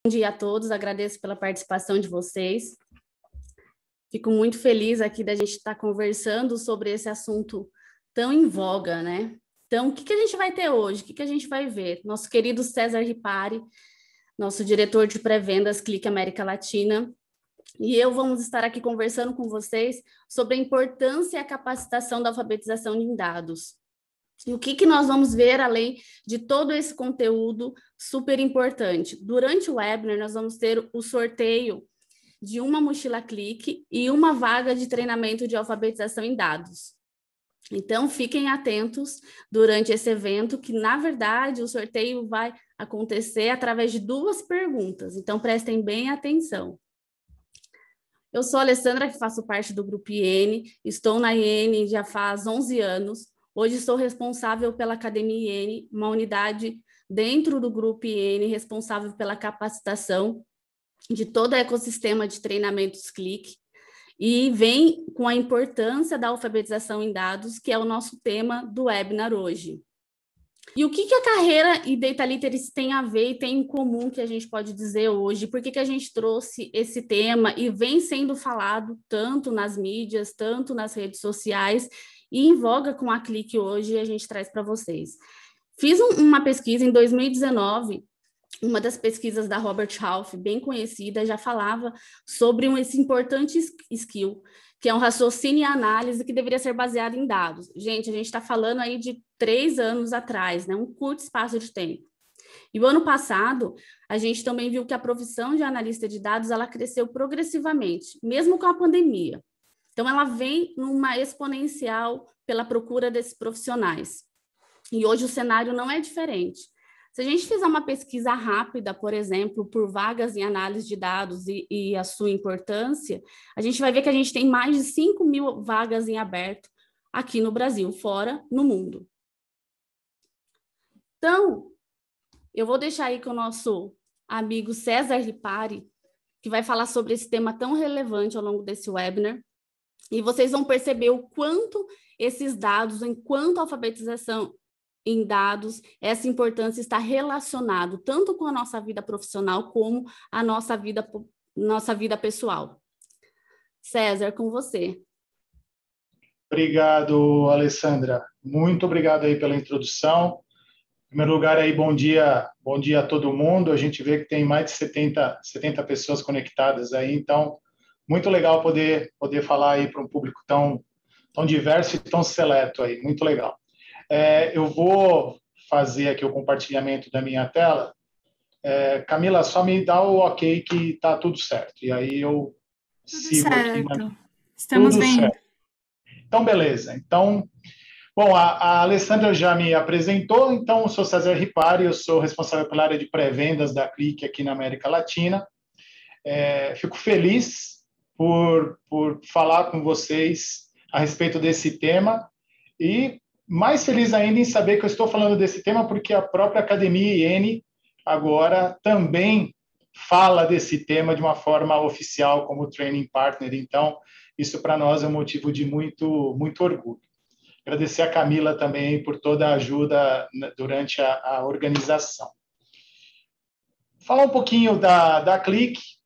Bom dia a todos, agradeço pela participação de vocês. Fico muito feliz aqui da gente estar conversando sobre esse assunto tão em voga, né? Então, o que a gente vai ter hoje? O que a gente vai ver? Nosso querido César Ripari, nosso diretor de pré-vendas Clique América Latina, e eu vamos estar aqui conversando com vocês sobre a importância e a capacitação da alfabetização em dados. E o que nós vamos ver além de todo esse conteúdo super importante? Durante o webinar, nós vamos ter o sorteio de uma mochila Clique e uma vaga de treinamento de alfabetização em dados. Então, fiquem atentos durante esse evento, que, na verdade, o sorteio vai acontecer através de 2 perguntas. Então, prestem bem atenção. Eu sou a Alessandra, que faço parte do Grupo IN, estou na IN já faz 11 anos. Hoje sou responsável pela Academia IN, uma unidade dentro do Grupo IN, responsável pela capacitação de todo o ecossistema de treinamentos Clique, e vem com a importância da alfabetização em dados, que é o nosso tema do webinar hoje. E o que a carreira e Data Literacy tem a ver e tem em comum, que a gente pode dizer hoje? Por que a gente trouxe esse tema e vem sendo falado tanto nas mídias, tanto nas redes sociais, e em voga com a Clique hoje, a gente traz para vocês. Fiz uma pesquisa em 2019, uma das pesquisas da Robert Half, bem conhecida, já falava sobre esse importante skill, que é um raciocínio e análise que deveria ser baseado em dados. Gente, a gente está falando aí de 3 anos atrás, né? Um curto espaço de tempo. E o ano passado, a gente também viu que a profissão de analista de dados, ela cresceu progressivamente, mesmo com a pandemia. Então, ela vem numa exponencial pela procura desses profissionais. E hoje o cenário não é diferente. Se a gente fizer uma pesquisa rápida, por exemplo, por vagas em análise de dados e a sua importância, a gente vai ver que a gente tem mais de 5.000 vagas em aberto aqui no Brasil, fora no mundo. Então, eu vou deixar aí com o nosso amigo César Ripari, que vai falar sobre esse tema tão relevante ao longo desse webinar, e vocês vão perceber o quanto esses dados, enquanto a alfabetização em dados, essa importância está relacionado tanto com a nossa vida profissional como a nossa vida pessoal. César, com você. Obrigado, Alessandra. Muito obrigado aí pela introdução. Em primeiro lugar, aí, bom dia a todo mundo. A gente vê que tem mais de 70 pessoas conectadas aí, então, muito legal poder falar aí para um público tão diverso e tão seleto aí, muito legal. Eu vou fazer aqui o compartilhamento da minha tela. Camila, só me dá o ok que está tudo certo. E aí eu sigo aqui. Estamos vendo. Certo. Então, beleza. Então, bom, a Alessandra já me apresentou. Então, eu sou César Ripari, eu sou responsável pela área de pré-vendas da Clique aqui na América Latina. Fico feliz por falar com vocês a respeito desse tema e mais feliz ainda em saber que eu estou falando desse tema porque a própria Academia IN agora também fala desse tema de uma forma oficial como Training Partner. Então, isso para nós é um motivo de muito orgulho. Agradecer a Camila também por toda a ajuda durante a organização. Falar um pouquinho da Clique.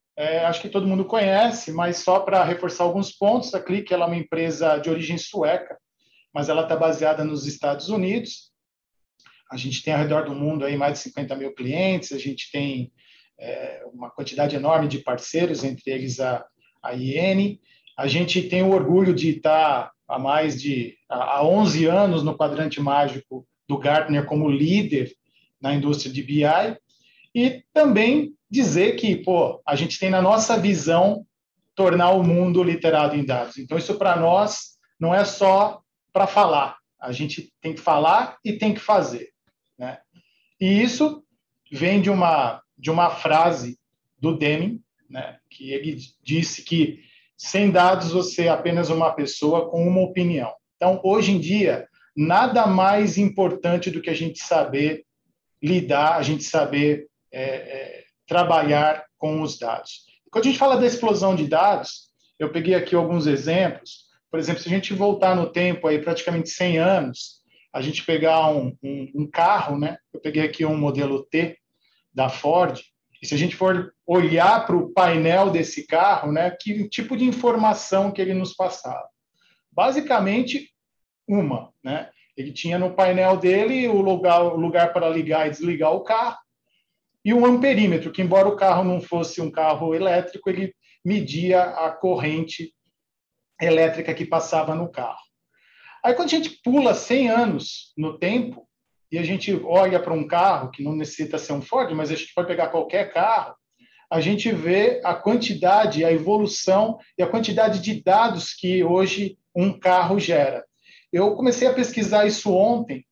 Acho que todo mundo conhece, mas só para reforçar alguns pontos, a Clique ela é uma empresa de origem sueca, mas ela está baseada nos Estados Unidos. A gente tem ao redor do mundo aí mais de 50.000 clientes, a gente tem uma quantidade enorme de parceiros, entre eles a IN. A gente tem o orgulho de estar há 11 anos no quadrante mágico do Gartner como líder na indústria de BI, e também dizer que a gente tem na nossa visão tornar o mundo literado em dados. Então, isso para nós não é só para falar, a gente tem que falar e tem que fazer, né? E isso vem de uma frase do Deming, né, que ele disse que sem dados você é apenas uma pessoa com uma opinião. Então, hoje em dia, nada mais importante do que a gente saber lidar, a gente saber trabalhar com os dados. Quando a gente fala da explosão de dados, eu peguei aqui alguns exemplos. Por exemplo, se a gente voltar no tempo aí praticamente 100 anos, a gente pegar um carro, né? Eu peguei aqui um modelo T da Ford, E se a gente for olhar para o painel desse carro, né, que tipo de informação que ele nos passava? Basicamente, né? Ele tinha no painel dele o lugar para ligar e desligar o carro e um amperímetro, que embora o carro não fosse um carro elétrico, ele media a corrente elétrica que passava no carro. Aí, quando a gente pula 100 anos no tempo e a gente olha para um carro, que não necessita ser um Ford, mas a gente pode pegar qualquer carro, a gente vê a quantidade, a evolução e a quantidade de dados que hoje um carro gera. Eu comecei a pesquisar isso ontem,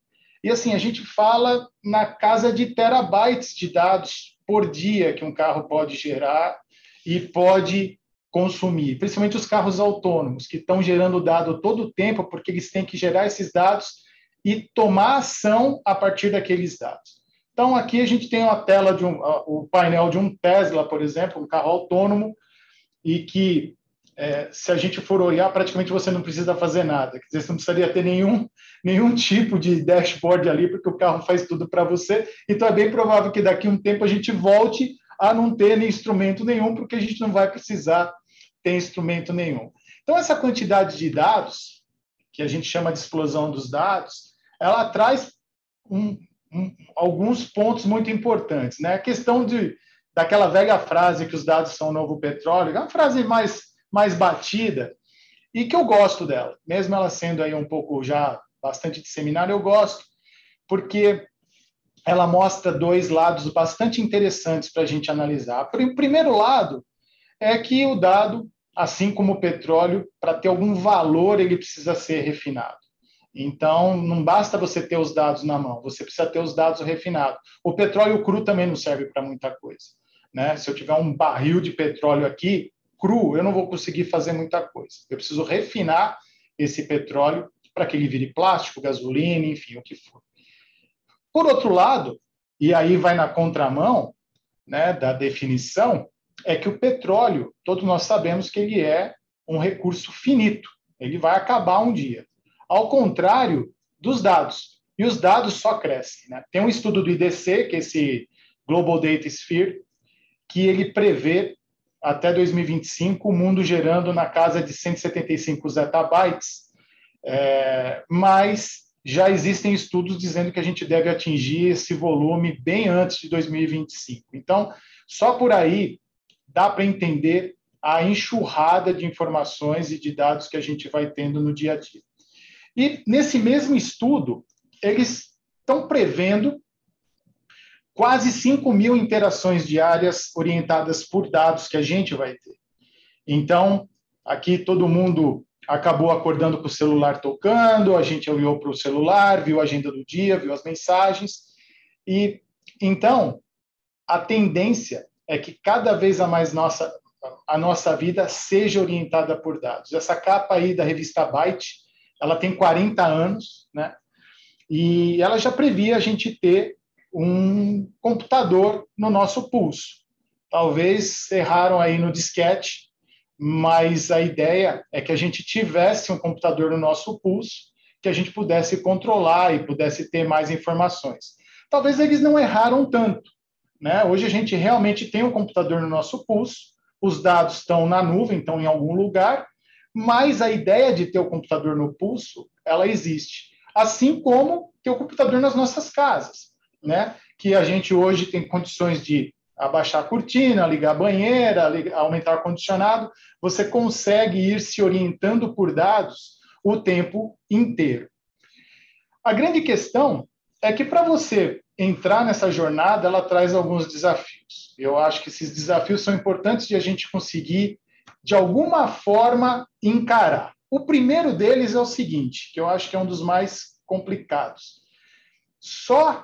e assim, a gente fala na casa de terabytes de dados por dia que um carro pode gerar e pode consumir, principalmente os carros autônomos, que estão gerando dado todo o tempo, porque eles têm que gerar esses dados e tomar ação a partir daqueles dados. Então, aqui a gente tem uma tela o painel de um Tesla, por exemplo, um carro autônomo, e que, se a gente for olhar, praticamente você não precisa fazer nada. Quer dizer, você não precisaria ter nenhum tipo de dashboard ali, porque o carro faz tudo para você. Então, é bem provável que daqui a um tempo a gente volte a não ter nem instrumento nenhum, porque a gente não vai precisar ter instrumento nenhum. Então, essa quantidade de dados, que a gente chama de explosão dos dados, ela traz alguns pontos muito importantes, né? A questão daquela velha frase que os dados são o novo petróleo, é uma frase mais batida e que eu gosto dela, mesmo ela sendo aí um pouco já bastante disseminada, eu gosto, porque ela mostra dois lados bastante interessantes para a gente analisar. O primeiro lado é que o dado, assim como o petróleo, para ter algum valor, ele precisa ser refinado. Então, não basta você ter os dados na mão, você precisa ter os dados refinados. O petróleo cru também não serve para muita coisa, né? Se eu tiver um barril de petróleo aqui, cru, eu não vou conseguir fazer muita coisa. Eu preciso refinar esse petróleo para que ele vire plástico, gasolina, enfim, o que for. Por outro lado, e aí vai na contramão, né, da definição, é que o petróleo, todos nós sabemos que ele é um recurso finito, ele vai acabar um dia. Ao contrário dos dados. E os dados só crescem, né? Tem um estudo do IDC, que é esse Global Data Sphere, que ele prevê até 2025 o mundo gerando na casa de 175 zettabytes, mas já existem estudos dizendo que a gente deve atingir esse volume bem antes de 2025. Então, só por aí dá para entender a enxurrada de informações e de dados que a gente vai tendo no dia a dia. E nesse mesmo estudo, eles estão prevendo quase 5.000 interações diárias orientadas por dados que a gente vai ter. Então, aqui todo mundo acabou acordando com o celular tocando, a gente olhou para o celular, viu a agenda do dia, viu as mensagens. E então, a tendência é que cada vez a nossa vida seja orientada por dados. Essa capa aí da revista Byte, ela tem 40 anos, né? E ela já previa a gente ter um computador no nosso pulso. Talvez erraram aí no disquete, mas a ideia é que a gente tivesse um computador no nosso pulso, que a gente pudesse controlar e pudesse ter mais informações. Talvez eles não erraram tanto, né? Hoje a gente realmente tem um computador no nosso pulso, os dados estão na nuvem, estão em algum lugar, mas a ideia de ter o computador no pulso, ela existe. Assim como ter o computador nas nossas casas, né? Que a gente hoje tem condições de abaixar a cortina, ligar a banheira, aumentar o ar-condicionado, você consegue ir se orientando por dados o tempo inteiro. A grande questão é que para você entrar nessa jornada, ela traz alguns desafios. Eu acho que esses desafios são importantes de a gente conseguir de alguma forma, encarar. O primeiro deles é o seguinte, que eu acho que é um dos mais complicados. Só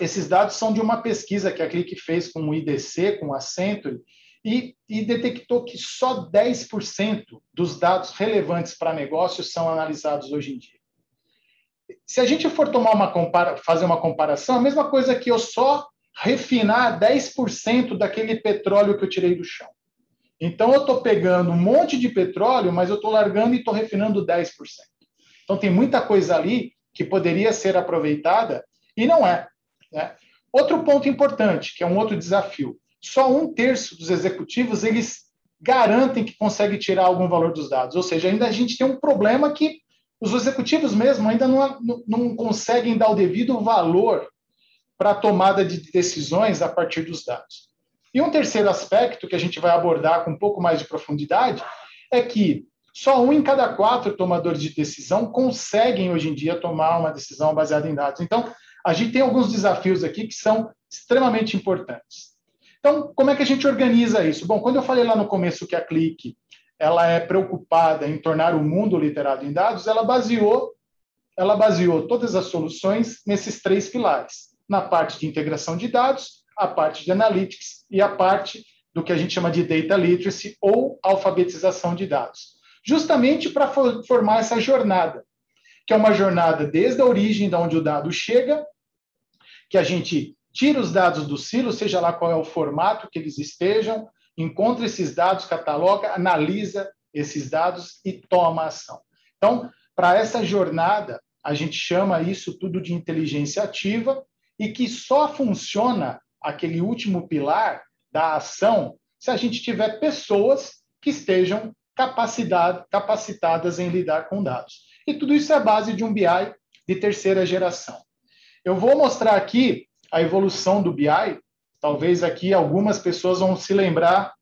esses dados são de uma pesquisa que a Click fez com o IDC, com a Century, e detectou que só 10% dos dados relevantes para negócios são analisados hoje em dia. Se a gente for fazer uma comparação, a mesma coisa que eu só refinar 10% daquele petróleo que eu tirei do chão. Então, eu estou pegando um monte de petróleo, mas eu estou largando e estou refinando 10%. Então, tem muita coisa ali que poderia ser aproveitada e não é, né? Outro ponto importante, que é um outro desafio, só 1/3 dos executivos eles garantem que conseguem tirar algum valor dos dados, ou seja, ainda a gente tem um problema que os executivos mesmo ainda não conseguem dar o devido valor para a tomada de decisões a partir dos dados. E um terceiro aspecto que a gente vai abordar com um pouco mais de profundidade é que só 1 em cada 4 tomadores de decisão conseguem, hoje em dia, tomar uma decisão baseada em dados. Então, a gente tem alguns desafios aqui que são extremamente importantes. Então, como é que a gente organiza isso? Bom, quando eu falei lá no começo que a Click ela é preocupada em tornar o mundo literado em dados, ela baseou todas as soluções nesses 3 pilares. Na parte de integração de dados, a parte de analytics e a parte do que a gente chama de data literacy ou alfabetização de dados. Justamente para formar essa jornada, que é uma jornada desde a origem de onde o dado chega, que a gente tira os dados do silo, seja lá qual é o formato que eles estejam, encontra esses dados, cataloga, analisa esses dados e toma ação. Então, para essa jornada, a gente chama isso tudo de inteligência ativa e que só funciona aquele último pilar da ação se a gente tiver pessoas que estejam capacitadas em lidar com dados. E tudo isso é a base de um BI de terceira geração. Eu vou mostrar aqui a evolução do BI. Talvez aqui algumas pessoas vão se lembrar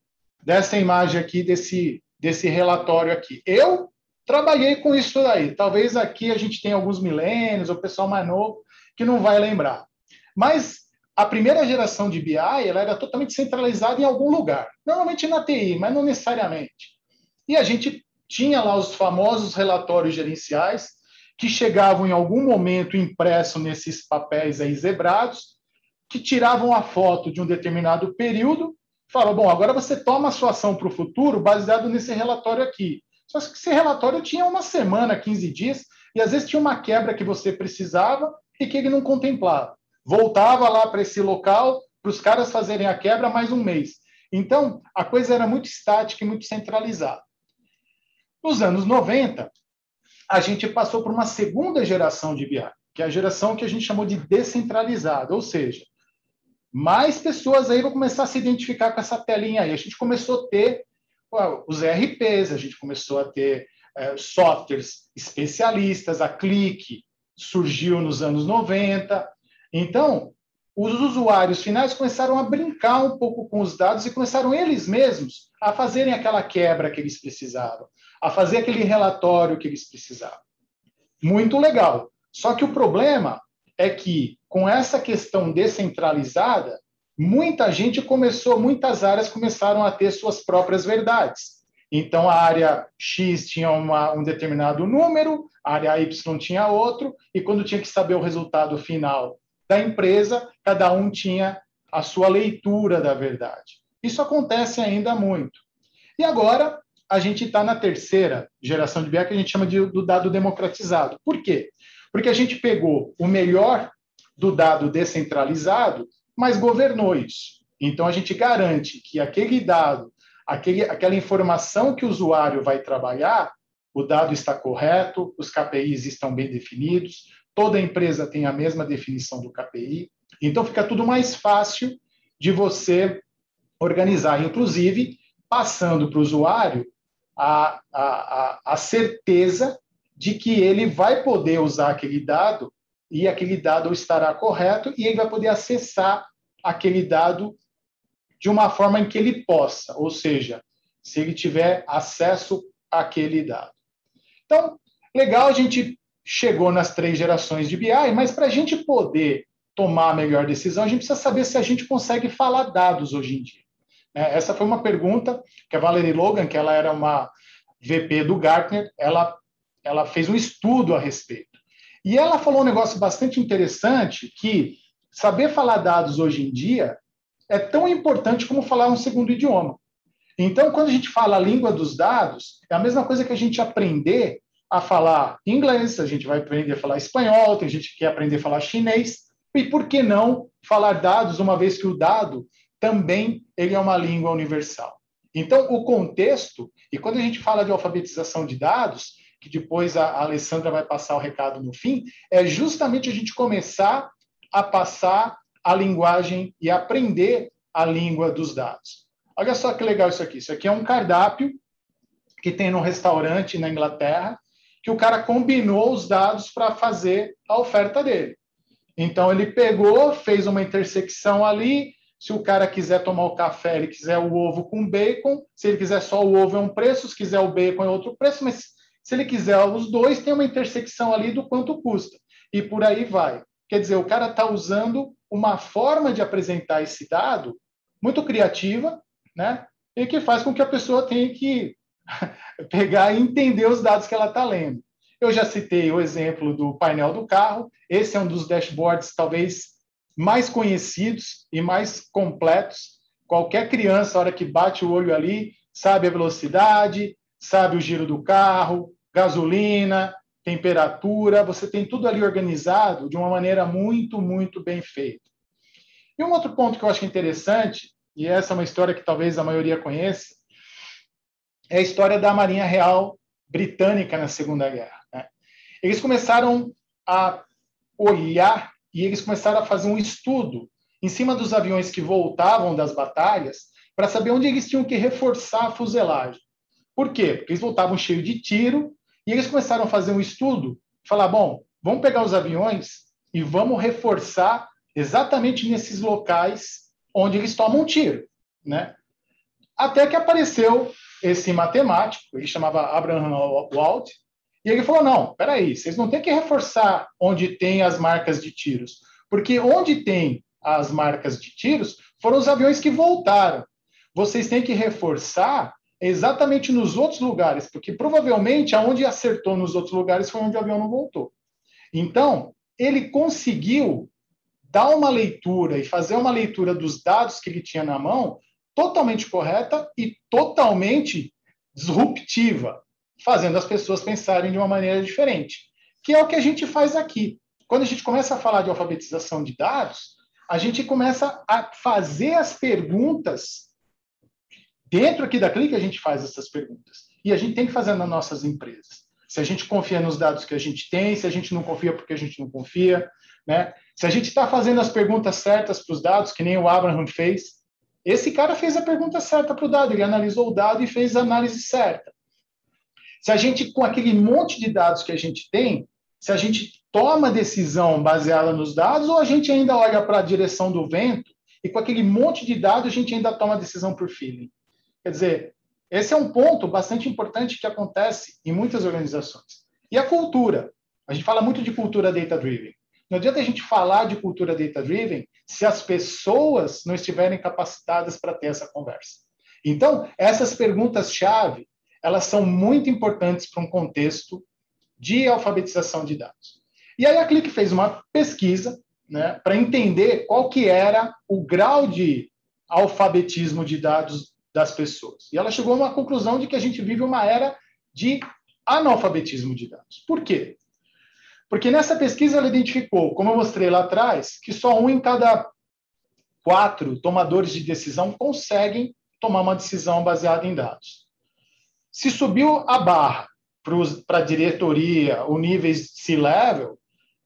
dessa imagem aqui, desse relatório aqui. Eu trabalhei com isso aí. Talvez aqui a gente tenha alguns milênios, ou pessoal mais novo, que não vai lembrar. Mas a primeira geração de BI ela era totalmente centralizada em algum lugar. Normalmente na TI, mas não necessariamente. E a gente tinha lá os famosos relatórios gerenciais, que chegavam em algum momento impresso nesses papéis aí zebrados, que tiravam a foto de um determinado período, falavam, bom, agora você toma a sua ação para o futuro baseado nesse relatório aqui. Só que esse relatório tinha uma semana, 15 dias, e às vezes tinha uma quebra que você precisava e que ele não contemplava. Voltava lá para esse local, para os caras fazerem a quebra mais um mês. Então, a coisa era muito estática e muito centralizada. Nos anos 90, a gente passou por uma segunda geração de BI, que é a geração que a gente chamou de descentralizada, ou seja, mais pessoas aí vão começar a se identificar com essa telinha aí. A gente começou a ter os ERPs, a gente começou a ter softwares especialistas, a Click surgiu nos anos 90. Então, os usuários finais começaram a brincar um pouco com os dados e começaram eles mesmos a fazerem aquela quebra que eles precisavam, a fazer aquele relatório que eles precisavam. Muito legal. Só que o problema é que, com essa questão descentralizada, muitas áreas começaram a ter suas próprias verdades. Então, a área X tinha um determinado número, a área Y tinha outro, e quando tinha que saber o resultado final da empresa, cada um tinha a sua leitura da verdade. Isso acontece ainda muito. E agora, a gente está na terceira geração de BI, que a gente chama do dado democratizado. Por quê? Porque a gente pegou o melhor do dado descentralizado, mas governou isso. Então, a gente garante que aquele dado, aquela informação que o usuário vai trabalhar, o dado está correto, os KPIs estão bem definidos, toda empresa tem a mesma definição do KPI, então fica tudo mais fácil de você organizar, inclusive passando para o usuário a certeza de que ele vai poder usar aquele dado e aquele dado estará correto e ele vai poder acessar aquele dado de uma forma em que ele possa, ou seja, se ele tiver acesso àquele dado. Então, legal, a gente chegou nas 3 gerações de BI, mas para a gente poder tomar a melhor decisão, a gente precisa saber se a gente consegue falar dados hoje em dia. Essa foi uma pergunta que a Valerie Logan, que ela era uma VP do Gartner, ela fez um estudo a respeito. E ela falou um negócio bastante interessante, que saber falar dados hoje em dia é tão importante como falar um segundo idioma. Então, quando a gente fala a língua dos dados, é a mesma coisa que a gente aprender a falar inglês, a gente vai aprender a falar espanhol, tem gente que quer aprender a falar chinês, e por que não falar dados, uma vez que o dado também ele é uma língua universal. Então, o contexto, e quando a gente fala de alfabetização de dados, que depois a Alessandra vai passar o recado no fim, é justamente a gente começar a passar a linguagem e aprender a língua dos dados. Olha só que legal isso aqui. Isso aqui é um cardápio que tem num restaurante na Inglaterra, que o cara combinou os dados para fazer a oferta dele. Então, ele pegou, fez uma intersecção ali. Se o cara quiser tomar o café, ele quiser o ovo com bacon. Se ele quiser só o ovo, é um preço. Se quiser o bacon, é outro preço. Mas se ele quiser os dois, tem uma intersecção ali do quanto custa. E por aí vai. Quer dizer, o cara está usando uma forma de apresentar esse dado muito criativa, né? E que faz com que a pessoa tenha que pegar e entender os dados que ela está lendo. Eu já citei o exemplo do painel do carro. Esse é um dos dashboards talvez mais conhecidos e mais completos. Qualquer criança, na hora que bate o olho ali, sabe a velocidade, sabe o giro do carro, gasolina, temperatura. Você tem tudo ali organizado de uma maneira muito, muito bem feita. E um outro ponto que eu acho interessante, e essa é uma história que talvez a maioria conheça, é a história da Marinha Real Britânica na Segunda Guerra. Né? Eles começaram a olhar e eles começaram a fazer um estudo em cima dos aviões que voltavam das batalhas para saber onde eles tinham que reforçar a fuselagem. Por quê? Porque eles voltavam cheios de tiro e eles começaram a fazer um estudo, falar, bom, vamos pegar os aviões e vamos reforçar exatamente nesses locais onde eles tomam tiro. Né? Até que apareceu esse matemático, ele chamava Abraham Wald, e ele falou, não, peraí, vocês não têm que reforçar onde tem as marcas de tiros, porque onde tem as marcas de tiros foram os aviões que voltaram. Vocês têm que reforçar exatamente nos outros lugares, porque provavelmente aonde acertou nos outros lugares foi onde o avião não voltou. Então, ele conseguiu dar uma leitura e fazer uma leitura dos dados que ele tinha na mão totalmente correta e totalmente disruptiva, fazendo as pessoas pensarem de uma maneira diferente, que é o que a gente faz aqui. Quando a gente começa a falar de alfabetização de dados, a gente começa a fazer as perguntas. Dentro aqui da Clique, a gente faz essas perguntas. E a gente tem que fazer nas nossas empresas. Se a gente confia nos dados que a gente tem, se a gente não confia porque a gente não confia, né? Se a gente está fazendo as perguntas certas para os dados, que nem o Abraham fez, esse cara fez a pergunta certa para o dado, ele analisou o dado e fez a análise certa. Se a gente, com aquele monte de dados que a gente tem, se a gente toma decisão baseada nos dados, ou a gente ainda olha para a direção do vento e com aquele monte de dados a gente ainda toma decisão por feeling. Quer dizer, esse é um ponto bastante importante que acontece em muitas organizações. E a cultura. A gente fala muito de cultura data-driven. Não adianta a gente falar de cultura data-driven se as pessoas não estiverem capacitadas para ter essa conversa. Então, essas perguntas-chave, elas são muito importantes para um contexto de alfabetização de dados. E aí a Clique fez uma pesquisa, né, para entender qual que era o grau de alfabetismo de dados das pessoas. E ela chegou a uma conclusão de que a gente vive uma era de analfabetismo de dados. Por quê? Porque nessa pesquisa ela identificou, como eu mostrei lá atrás, que só 1 em cada 4 tomadores de decisão conseguem tomar uma decisão baseada em dados. Se subiu a barra para a diretoria, o nível C-level,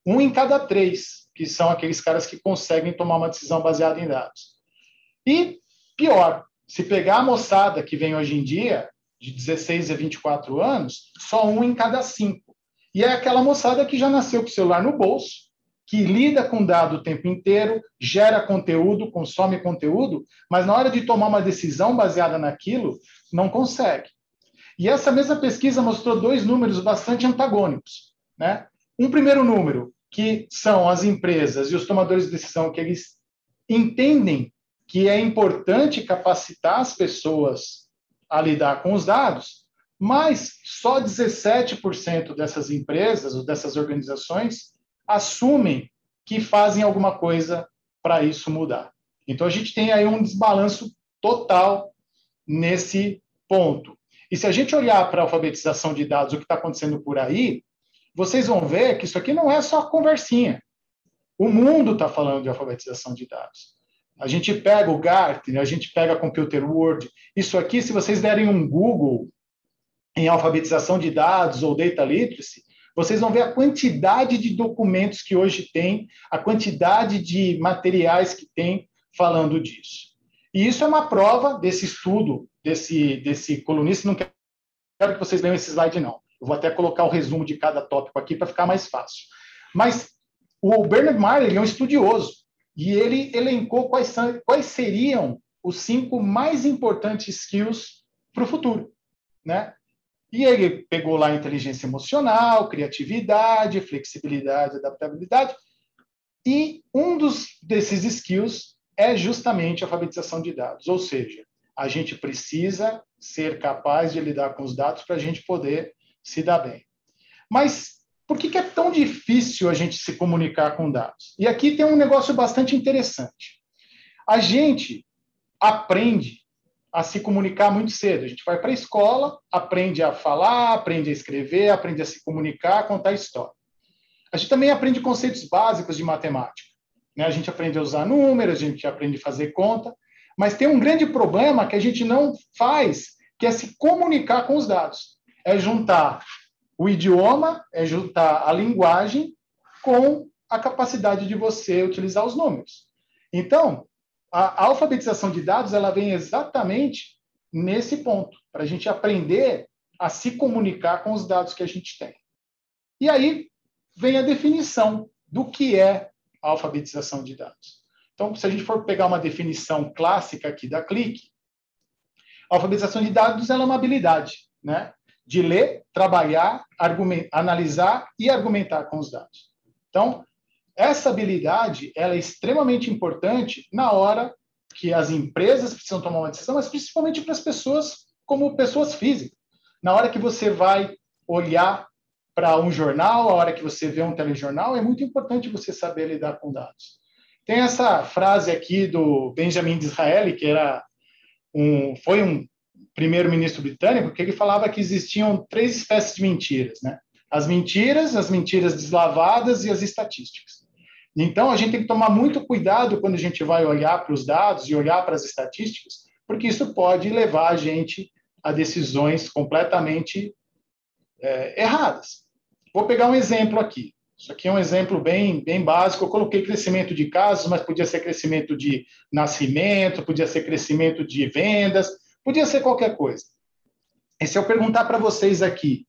1 em cada 3, que são aqueles caras que conseguem tomar uma decisão baseada em dados. E, pior, se pegar a moçada que vem hoje em dia, de 16 a 24 anos, só 1 em cada 5. E é aquela moçada que já nasceu com o celular no bolso, que lida com dado o tempo inteiro, gera conteúdo, consome conteúdo, mas na hora de tomar uma decisão baseada naquilo, não consegue. E essa mesma pesquisa mostrou 2 números bastante antagônicos. Né? Um primeiro número, que são as empresas e os tomadores de decisão, que eles entendem que é importante capacitar as pessoas a lidar com os dados, mas só 17% dessas empresas ou dessas organizações assumem que fazem alguma coisa para isso mudar. Então, a gente tem aí um desbalanço total nesse ponto. E se a gente olhar para a alfabetização de dados, o que está acontecendo por aí, vocês vão ver que isso aqui não é só conversinha. O mundo está falando de alfabetização de dados. A gente pega o Gartner, a gente pega a Computer World. Isso aqui, se vocês derem um Google em alfabetização de dados ou data literacy, vocês vão ver a quantidade de documentos que hoje tem, a quantidade de materiais que tem falando disso. E isso é uma prova desse estudo, desse colunista. Não quero que vocês leiam esse slide, não. Eu vou até colocar o resumo de cada tópico aqui para ficar mais fácil. Mas o Bernard Meyer, ele é um estudioso, e ele elencou quais seriam os 5 mais importantes skills para o futuro, né? E ele pegou lá inteligência emocional, criatividade, flexibilidade, adaptabilidade, e um desses skills é justamente a alfabetização de dados, ou seja, a gente precisa ser capaz de lidar com os dados para a gente poder se dar bem. Mas por que é tão difícil a gente se comunicar com dados? E aqui tem um negócio bastante interessante. A gente aprende a se comunicar muito cedo. A gente vai para a escola, aprende a falar, aprende a escrever, aprende a se comunicar, a contar história. A gente também aprende conceitos básicos de matemática, né? A gente aprende a usar números, a gente aprende a fazer conta, mas tem um grande problema que a gente não faz, que é se comunicar com os dados. É juntar o idioma, é juntar a linguagem com a capacidade de você utilizar os números. Então, a alfabetização de dados, ela vem exatamente nesse ponto, para a gente aprender a se comunicar com os dados que a gente tem. E aí vem a definição do que é a alfabetização de dados. Então, se a gente for pegar uma definição clássica aqui da Click, a alfabetização de dados ela é uma habilidade, né? De ler, trabalhar, analisar e argumentar com os dados. Então, essa habilidade ela é extremamente importante na hora que as empresas precisam tomar uma decisão, mas principalmente para as pessoas como pessoas físicas. Na hora que você vai olhar para um jornal, a hora que você vê um telejornal, é muito importante você saber lidar com dados. Tem essa frase aqui do Benjamin Disraeli, que foi um primeiro-ministro britânico, que ele falava que existiam 3 espécies de mentiras, né? As mentiras deslavadas e as estatísticas. Então, a gente tem que tomar muito cuidado quando a gente vai olhar para os dados e olhar para as estatísticas, porque isso pode levar a gente a decisões completamente erradas. Vou pegar um exemplo aqui. Isso aqui é um exemplo bem básico. Eu coloquei crescimento de casos, mas podia ser crescimento de nascimento, podia ser crescimento de vendas, podia ser qualquer coisa. E se eu perguntar para vocês aqui,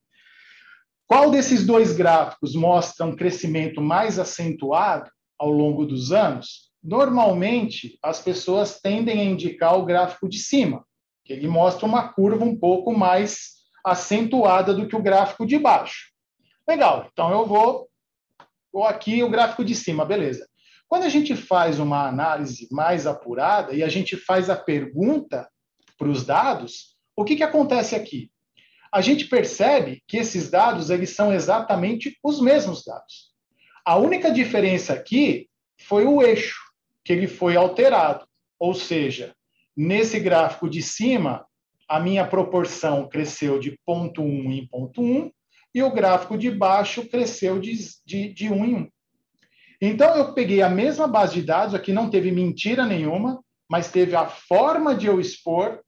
qual desses 2 gráficos mostra um crescimento mais acentuado ao longo dos anos? Normalmente, as pessoas tendem a indicar o gráfico de cima, que ele mostra uma curva um pouco mais acentuada do que o gráfico de baixo. Legal, então eu vou aqui o gráfico de cima, beleza. Quando a gente faz uma análise mais apurada e a gente faz a pergunta para os dados, o que acontece aqui? A gente percebe que esses dados eles são exatamente os mesmos dados. A única diferença aqui foi o eixo, que ele foi alterado. Ou seja, nesse gráfico de cima, a minha proporção cresceu de 0,1 em 0,1 e o gráfico de baixo cresceu de 1 em 1. Então, eu peguei a mesma base de dados, aqui não teve mentira nenhuma, mas teve a forma de eu expor,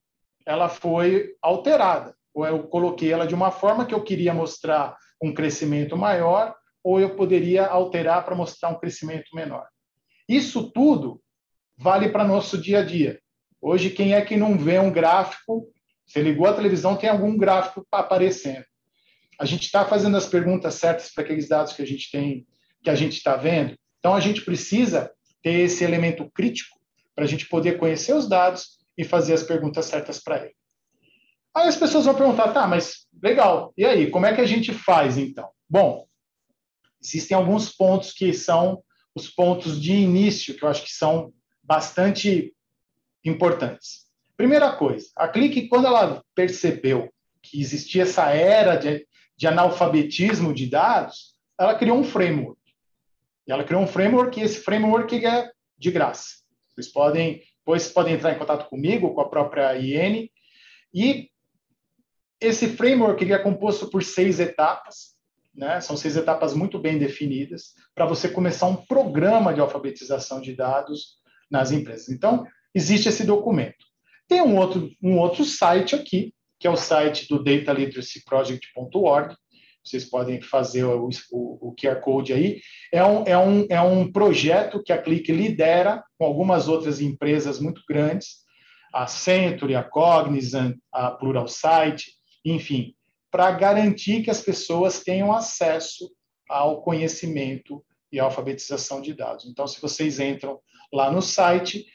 ela foi alterada. Ou eu coloquei ela de uma forma que eu queria mostrar um crescimento maior, ou eu poderia alterar para mostrar um crescimento menor. Isso tudo vale para nosso dia a dia. Hoje, quem é que não vê um gráfico? Você ligou a televisão, tem algum gráfico aparecendo. A gente está fazendo as perguntas certas para aqueles dados que a gente tem, que a gente está vendo. Então, a gente precisa ter esse elemento crítico para a gente poder conhecer os dados e fazer as perguntas certas para ele. Aí as pessoas vão perguntar, tá, mas legal, e aí, como é que a gente faz, então? Bom, existem alguns pontos que são os pontos de início, que eu acho que são bastante importantes. Primeira coisa, a Click, quando ela percebeu que existia essa era de analfabetismo de dados, ela criou um framework. E ela criou um framework, e esse framework é de graça. Depois podem entrar em contato comigo, com a própria IN, e esse framework ele é composto por 6 etapas, né? São 6 etapas muito bem definidas, para você começar um programa de alfabetização de dados nas empresas. Então, existe esse documento. Tem um outro site aqui, que é o site do dataliteracyproject.org, vocês podem fazer o QR Code aí. É um projeto que a Click lidera com algumas outras empresas muito grandes, a Century, a Cognizant, a Pluralsight, enfim, para garantir que as pessoas tenham acesso ao conhecimento e à alfabetização de dados. Então, se vocês entram lá no site,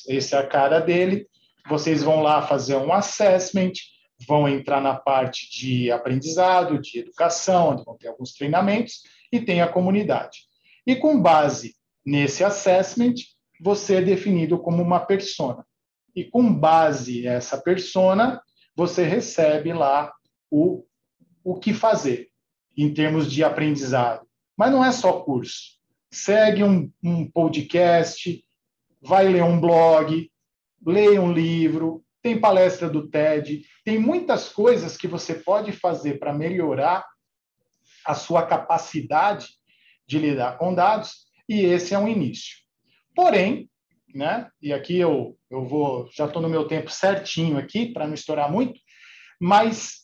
esse é a cara dele, vocês vão lá fazer um assessment, vão entrar na parte de aprendizado, de educação, onde vão ter alguns treinamentos, e tem a comunidade. E com base nesse assessment, você é definido como uma persona. E com base nessa persona, você recebe lá o que fazer em termos de aprendizado. Mas não é só curso. Segue um podcast, vai ler um blog, leia um livro, tem palestra do TED, tem muitas coisas que você pode fazer para melhorar a sua capacidade de lidar com dados, e esse é um início. Porém, né, e aqui eu já estou no meu tempo certinho aqui, para não estourar muito, mas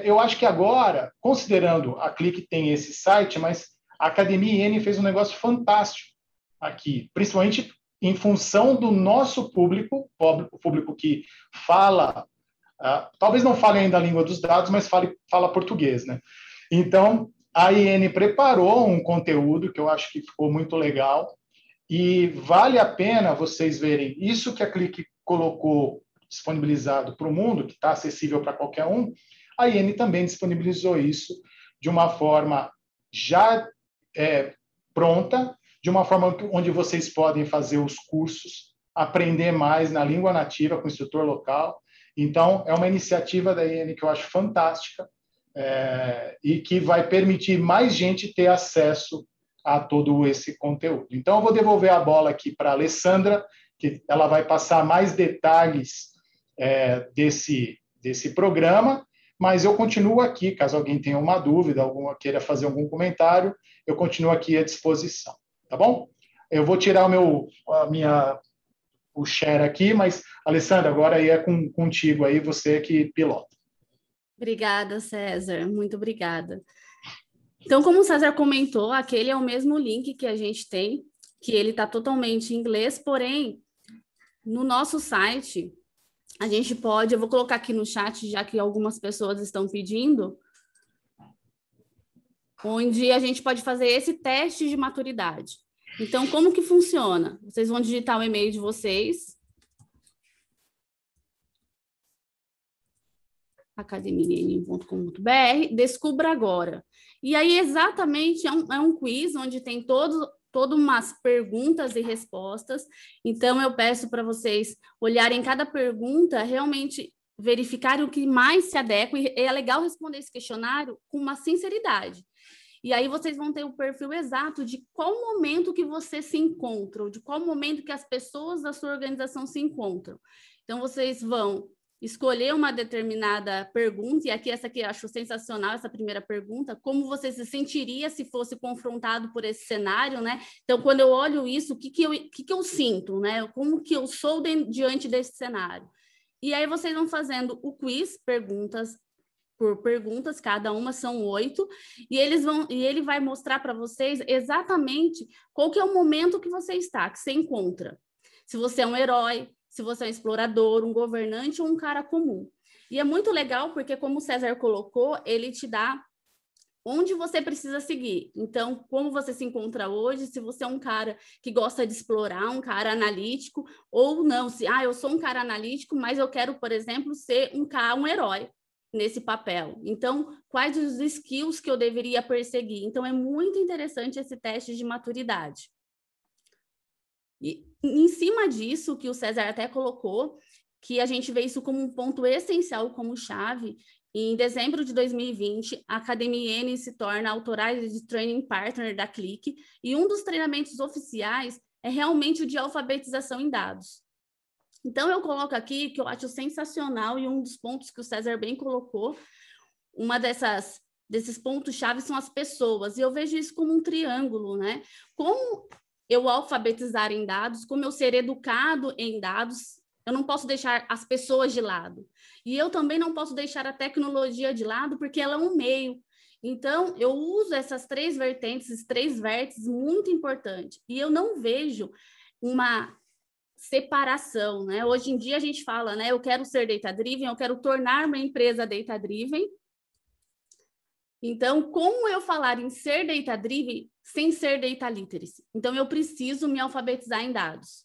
eu acho que agora, considerando a Click tem esse site, mas a Academia IN fez um negócio fantástico aqui, principalmente em função do nosso público, o público que fala, talvez não fale ainda a língua dos dados, mas fala português, né? Então, a IN preparou um conteúdo que eu acho que ficou muito legal, e vale a pena vocês verem isso que a Click colocou disponibilizado para o mundo, que está acessível para qualquer um. A IN também disponibilizou isso de uma forma já pronta, de uma forma onde vocês podem fazer os cursos, aprender mais na língua nativa com o instrutor local. Então, é uma iniciativa da IN que eu acho fantástica e que vai permitir mais gente ter acesso a todo esse conteúdo. Então, eu vou devolver a bola aqui para a Alessandra, que ela vai passar mais detalhes desse programa, mas eu continuo aqui, caso alguém tenha uma dúvida, queira fazer algum comentário, eu continuo aqui à disposição. Tá bom? Eu vou tirar o share aqui, mas, Alessandra, agora aí é contigo aí, você que pilota. Obrigada, César. Muito obrigada. Então, como o César comentou, aquele é o mesmo link que a gente tem, que ele está totalmente em inglês, porém, no nosso site, a gente pode, eu vou colocar aqui no chat, já que algumas pessoas estão pedindo, onde a gente pode fazer esse teste de maturidade. Então, como que funciona? Vocês vão digitar o e-mail de vocês. academiaN.com.br, descubra agora. E aí, exatamente, é um quiz onde tem todas umas perguntas e respostas. Então, eu peço para vocês olharem cada pergunta, realmente verificarem o que mais se adequa. E é legal responder esse questionário com uma sinceridade. E aí vocês vão ter o perfil exato de qual momento que você se encontra, de qual momento que as pessoas da sua organização se encontram. Então, vocês vão escolher uma determinada pergunta, e essa aqui eu acho sensacional, essa primeira pergunta, como você se sentiria se fosse confrontado por esse cenário, né? Então, quando eu olho isso, o que eu sinto, né? Como que eu sou diante desse cenário? E aí vocês vão fazendo o quiz, perguntas por perguntas, cada uma são 8, e ele vai mostrar para vocês exatamente qual que é o momento que você está, que você encontra. Se você é um herói, se você é um explorador, um governante ou um cara comum. E é muito legal porque, como o César colocou, ele te dá onde você precisa seguir. Então, como você se encontra hoje, se você é um cara que gosta de explorar, um cara analítico, ou não, eu sou um cara analítico, mas eu quero, por exemplo, ser um herói nesse papel. Então, quais os skills que eu deveria perseguir? Então, é muito interessante esse teste de maturidade. E em cima disso, que o César até colocou, que a gente vê isso como um ponto essencial, como chave, em dezembro de 2020, a Academia IN se torna Authorized Training Partner da Click, e um dos treinamentos oficiais é realmente o de alfabetização em dados. Então, eu coloco aqui, que eu acho sensacional, e um dos pontos que o César bem colocou, desses pontos-chave são as pessoas, e eu vejo isso como um triângulo, né? Como eu alfabetizar em dados, como eu ser educado em dados, eu não posso deixar as pessoas de lado. E eu também não posso deixar a tecnologia de lado, porque ela é um meio. Então, eu uso essas três vertentes, esses três vértices muito importantes. E eu não vejo uma separação, né? Hoje em dia a gente fala, né? Eu quero ser data-driven, eu quero tornar uma empresa data-driven. Então, como eu falar em ser data-driven sem ser data literacy? Então, eu preciso me alfabetizar em dados.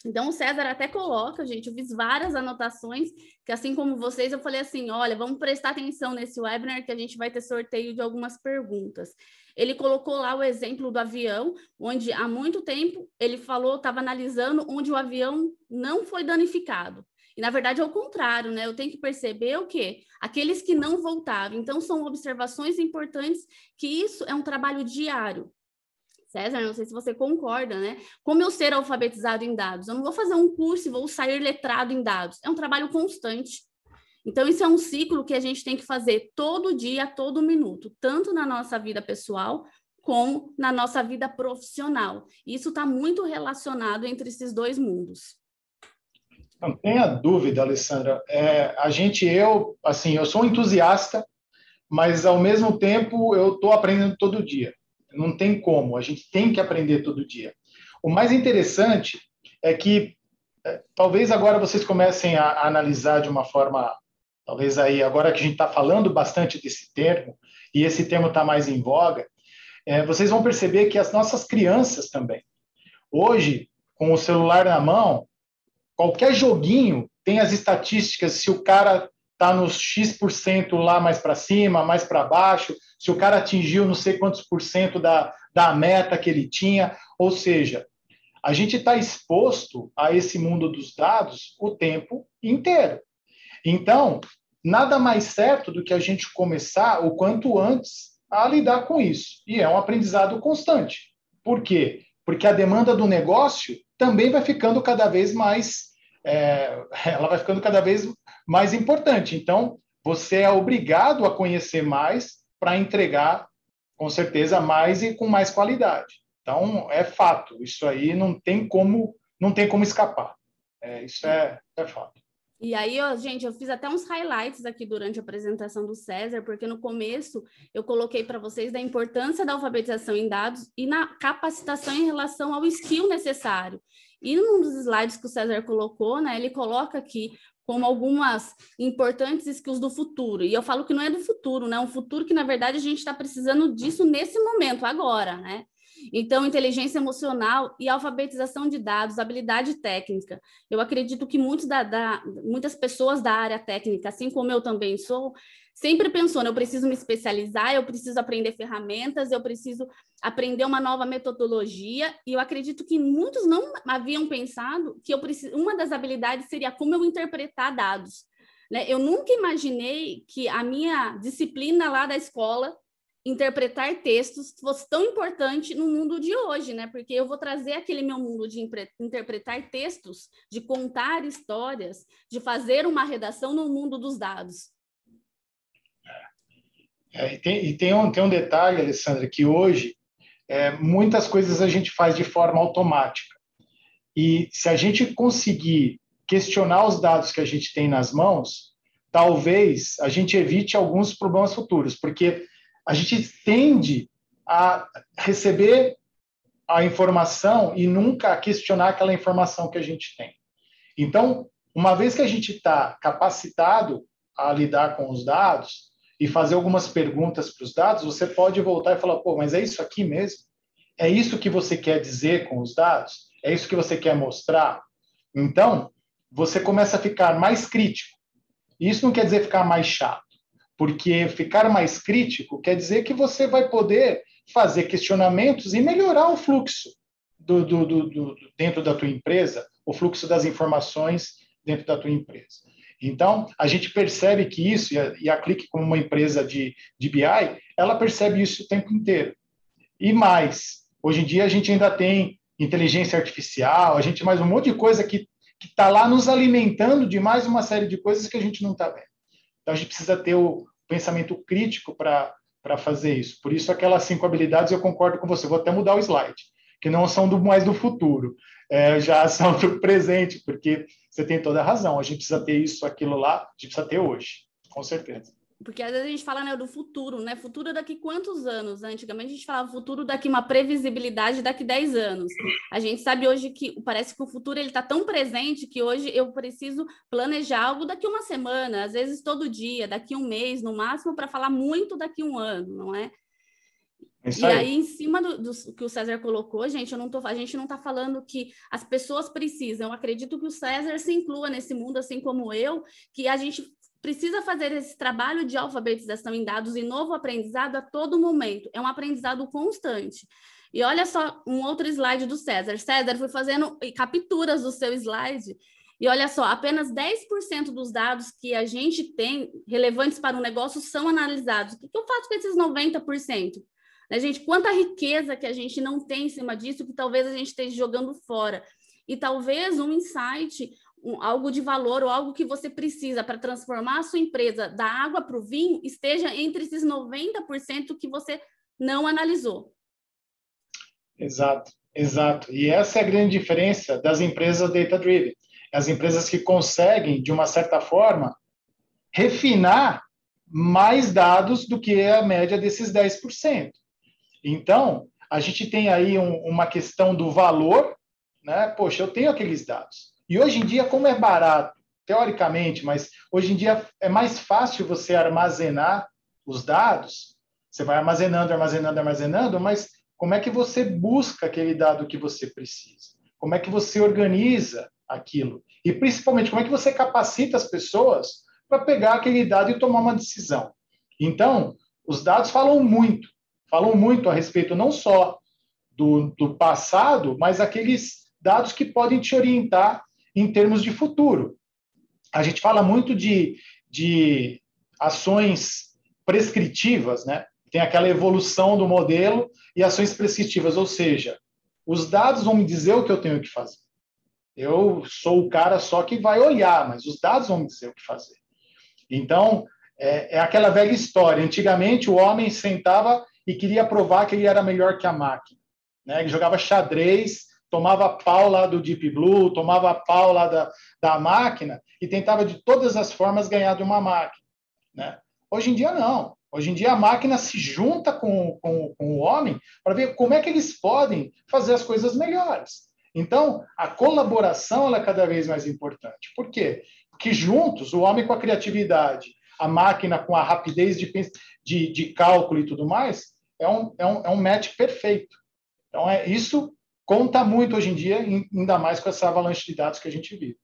Então, o César até coloca, gente, eu fiz várias anotações, que assim como vocês, eu falei assim, olha, vamos prestar atenção nesse webinar que a gente vai ter sorteio de algumas perguntas. Ele colocou lá o exemplo do avião, onde há muito tempo ele falou, estava analisando onde o avião não foi danificado. E, na verdade, é o contrário, né? Eu tenho que perceber o quê? Aqueles que não voltaram. Então, são observações importantes, que isso é um trabalho diário. César, não sei se você concorda, né? Como eu ser alfabetizado em dados? Eu não vou fazer um curso e vou sair letrado em dados. É um trabalho constante. Então, isso é um ciclo que a gente tem que fazer todo dia, todo minuto, tanto na nossa vida pessoal, como na nossa vida profissional. Isso está muito relacionado entre esses dois mundos. Não tenha dúvida, Alessandra. Eu sou um entusiasta, mas ao mesmo tempo eu estou aprendendo todo dia. Não tem como, a gente tem que aprender todo dia. O mais interessante é que talvez agora vocês comecem a analisar de uma forma, talvez aí, agora que a gente está falando bastante desse termo, e esse termo está mais em voga, vocês vão perceber que as nossas crianças também, hoje, com o celular na mão, qualquer joguinho tem as estatísticas, se o cara está nos X% lá mais para cima, mais para baixo, se o cara atingiu não sei quantos por cento da meta que ele tinha. Ou seja, a gente está exposto a esse mundo dos dados o tempo inteiro. Então, nada mais certo do que a gente começar o quanto antes a lidar com isso. E é um aprendizado constante. Por quê? Porque a demanda do negócio também vai ficando cada vez mais ela vai ficando cada vez mais importante. Então, você é obrigado a conhecer mais para entregar, com certeza, mais e com mais qualidade. Então, é fato. Isso aí não tem como escapar. Isso é fato. E aí, gente, eu fiz até uns highlights aqui durante a apresentação do César, porque no começo eu coloquei para vocês da importância da alfabetização em dados e na capacitação em relação ao skill necessário. E num dos slides que o César colocou, né, ele coloca aqui como algumas importantes skills do futuro. E eu falo que não é do futuro, né? Um futuro que, na verdade, a gente está precisando disso nesse momento, agora, né? Então, inteligência emocional e alfabetização de dados, habilidade técnica. Eu acredito que muitas pessoas da área técnica, assim como eu também sou, sempre pensou, né, eu preciso me especializar, eu preciso aprender ferramentas, eu preciso aprender uma nova metodologia, e eu acredito que muitos não haviam pensado que uma das habilidades seria como eu interpretar dados. Né? Eu nunca imaginei que a minha disciplina lá da escola interpretar textos fosse tão importante no mundo de hoje, né? Porque eu vou trazer aquele meu mundo de interpretar textos, de contar histórias, de fazer uma redação no mundo dos dados. Tem um detalhe, Alessandra, que hoje muitas coisas a gente faz de forma automática. E se a gente conseguir questionar os dados que a gente tem nas mãos, talvez a gente evite alguns problemas futuros, porque a gente tende a receber a informação e nunca questionar aquela informação que a gente tem. Então, uma vez que a gente está capacitado a lidar com os dados e fazer algumas perguntas para os dados, você pode voltar e falar, pô, mas é isso aqui mesmo? É isso que você quer dizer com os dados? É isso que você quer mostrar? Então, você começa a ficar mais crítico. Isso não quer dizer ficar mais chato, porque ficar mais crítico quer dizer que você vai poder fazer questionamentos e melhorar o fluxo dentro da tua empresa, o fluxo das informações dentro da tua empresa. Então, a gente percebe que isso, e a Click, como uma empresa de BI, ela percebe isso o tempo inteiro. E mais, hoje em dia a gente ainda tem inteligência artificial, a gente mais um monte de coisa que está lá nos alimentando de mais uma série de coisas que a gente não está vendo. Então, a gente precisa ter o pensamento crítico para fazer isso. Por isso, aquelas 5 habilidades, eu concordo com você. Vou até mudar o slide, que não são mais do futuro, já são do presente, porque você tem toda a razão. A gente precisa ter isso, aquilo lá, a gente precisa ter hoje, com certeza. porque às vezes a gente fala, né, do futuro, né? Futuro daqui quantos anos? Antigamente a gente falava futuro daqui uma previsibilidade daqui 10 anos. A gente sabe hoje que parece que o futuro ele está tão presente que hoje eu preciso planejar algo daqui uma semana, às vezes todo dia, daqui um mês, no máximo, para falar muito daqui um ano, não é? E aí, em cima do que o César colocou, gente, a gente não está falando que as pessoas precisam. Eu acredito que o César se inclua nesse mundo, assim como eu, que a gente precisa fazer esse trabalho de alfabetização em dados e novo aprendizado a todo momento. É um aprendizado constante. E olha só um outro slide do César. César foi fazendo capturas do seu slide. E olha só, apenas 10% dos dados que a gente tem relevantes para um negócio são analisados. O que eu faço com esses 90%? Né, gente, quanta riqueza que a gente não tem em cima disso, que talvez a gente esteja jogando fora. E talvez um insight, algo de valor ou algo que você precisa para transformar a sua empresa da água para o vinho esteja entre esses 90% que você não analisou. Exato, exato. E essa é a grande diferença das empresas data-driven. As empresas que conseguem, de uma certa forma, refinar mais dados do que a média desses 10%. Então, a gente tem aí uma questão do valor, né? Poxa, eu tenho aqueles dados. E hoje em dia, como é barato, teoricamente, mas hoje em dia é mais fácil você armazenar os dados. Você vai armazenando, armazenando, armazenando, mas como é que você busca aquele dado que você precisa? Como é que você organiza aquilo? E, principalmente, como é que você capacita as pessoas para pegar aquele dado e tomar uma decisão? Então, os dados falam muito a respeito não só do passado, mas aqueles dados que podem te orientar em termos de futuro. A gente fala muito de ações prescritivas, né? Tem aquela evolução do modelo e ações prescritivas, ou seja, os dados vão me dizer o que eu tenho que fazer. Eu sou o cara só que vai olhar, mas os dados vão me dizer o que fazer. Então, é aquela velha história. Antigamente, o homem sentava e queria provar que ele era melhor que a máquina. Né? Ele jogava xadrez, tomava pau lá do Deep Blue, tomava pau lá da máquina e tentava de todas as formas ganhar de uma máquina. Né? Hoje em dia, não. Hoje em dia, a máquina se junta com o homem para ver como é que eles podem fazer as coisas melhores. Então, a colaboração ela é cada vez mais importante. Por quê? Porque juntos, o homem com a criatividade, a máquina com a rapidez de cálculo e tudo mais, é um match perfeito. Então, isso conta muito hoje em dia, ainda mais com essa avalanche de dados que a gente vive.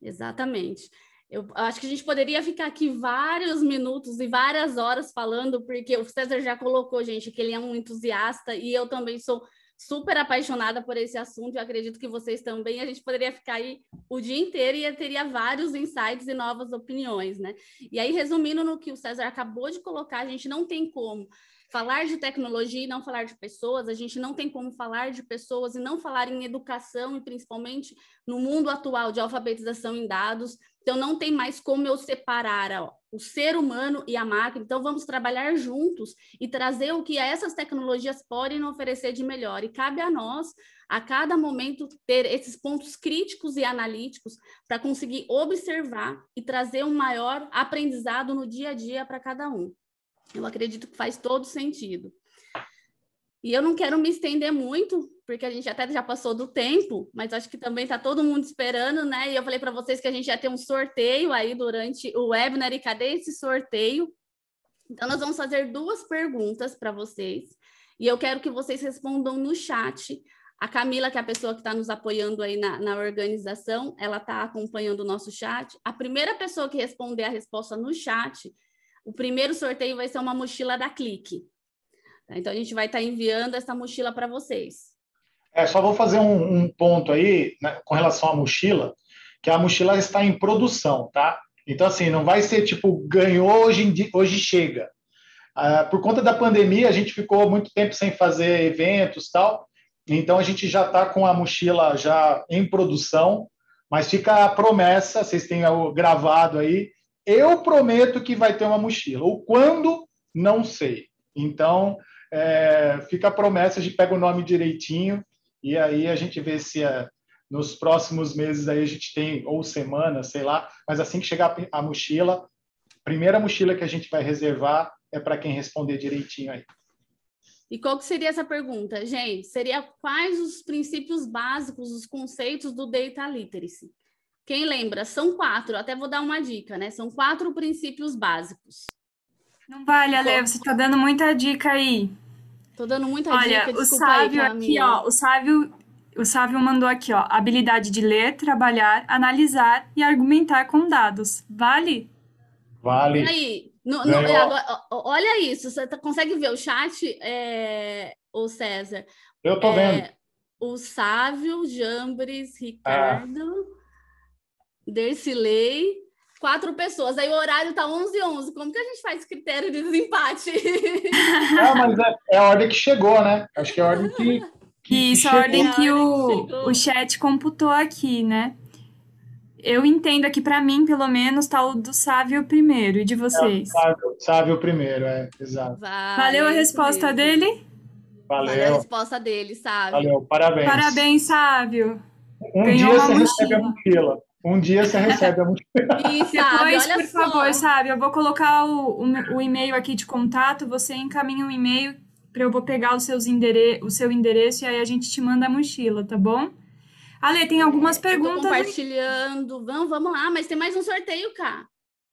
Exatamente. Eu acho que a gente poderia ficar aqui vários minutos e várias horas falando, porque o César já colocou, gente, que ele é um entusiasta e eu também sou super apaixonada por esse assunto, eu acredito que vocês também, a gente poderia ficar aí o dia inteiro e teria vários insights e novas opiniões, né? E aí, resumindo no que o César acabou de colocar, a gente não tem como falar de tecnologia e não falar de pessoas, a gente não tem como falar de pessoas e não falar em educação e principalmente no mundo atual de alfabetização em dados. Então, não tem mais como eu separar o ser humano e a máquina. Então, vamos trabalhar juntos e trazer o que essas tecnologias podem oferecer de melhor. E cabe a nós, a cada momento, ter esses pontos críticos e analíticos para conseguir observar e trazer um maior aprendizado no dia a dia para cada um. Eu acredito que faz todo sentido. E eu não quero me estender muito, porque a gente até já passou do tempo, mas acho que também está todo mundo esperando, né? E eu falei para vocês que a gente ia ter um sorteio aí durante o webinar, e cadê esse sorteio? Então, nós vamos fazer 2 perguntas para vocês, e eu quero que vocês respondam no chat. A Camila, que é a pessoa que está nos apoiando aí na organização, ela está acompanhando o nosso chat. A primeira pessoa que responder a resposta no chat, o primeiro sorteio vai ser uma mochila da Clique. Então, a gente vai estar enviando essa mochila para vocês. Só vou fazer um ponto aí, né, com relação à mochila, que a mochila está em produção, tá? Então, assim, não vai ser tipo, ganhou hoje chega. Por conta da pandemia, a gente ficou muito tempo sem fazer eventos e tal, então a gente já está com a mochila já em produção, mas fica a promessa, vocês têm gravado aí, eu prometo que vai ter uma mochila. O quando, não sei. Então, fica a promessa, a gente pega o nome direitinho e aí a gente vê se nos próximos meses aí a gente tem, ou semana, sei lá, mas assim que chegar a mochila, primeira mochila que a gente vai reservar é para quem responder direitinho aí. E qual que seria essa pergunta, gente? Seria quais os princípios básicos, os conceitos do Data Literacy? Quem lembra? São 4, até vou dar uma dica, né? São 4 princípios básicos. Não vale, Ale, você está dando muita dica aí. Tô dando muita Olha, dica, o desculpa sábio aí, aqui, Camila. ó, o sábio mandou aqui, ó, habilidade de ler, trabalhar, analisar e argumentar com dados. Vale? Vale. E aí, Ganhou. agora, olha isso, você consegue ver o chat, ô César? Eu tô vendo. O Sávio, Jambres, Ah, Ricardo, Dercilei, 4 pessoas. Aí o horário tá 11h11. Como que a gente faz critério de desempate? mas é a ordem que chegou, né? Acho que é a ordem que Isso, a chegou. ordem que É a ordem que o chat computou aqui, né? Eu entendo aqui, para mim, pelo menos, tá o do Sávio primeiro, e de vocês? Sabe o primeiro, exato. Vale, Valeu a é isso resposta mesmo. dele? Vale a Valeu, resposta dele, Sávio. valeu, parabéns. Parabéns, Sávio. Um Ganhou dia uma você recebe a mochila. mochila. Um dia você recebe a mochila. E Sávio, Depois, olha por só. favor, Sávio, eu vou colocar o e-mail aqui de contato, você encaminha um e-mail para eu vou pegar o seu endereço e aí a gente te manda a mochila, tá bom? Ale, tem algumas Eu tô perguntas aí. compartilhando. Vamos lá, mas tem mais um sorteio, cá.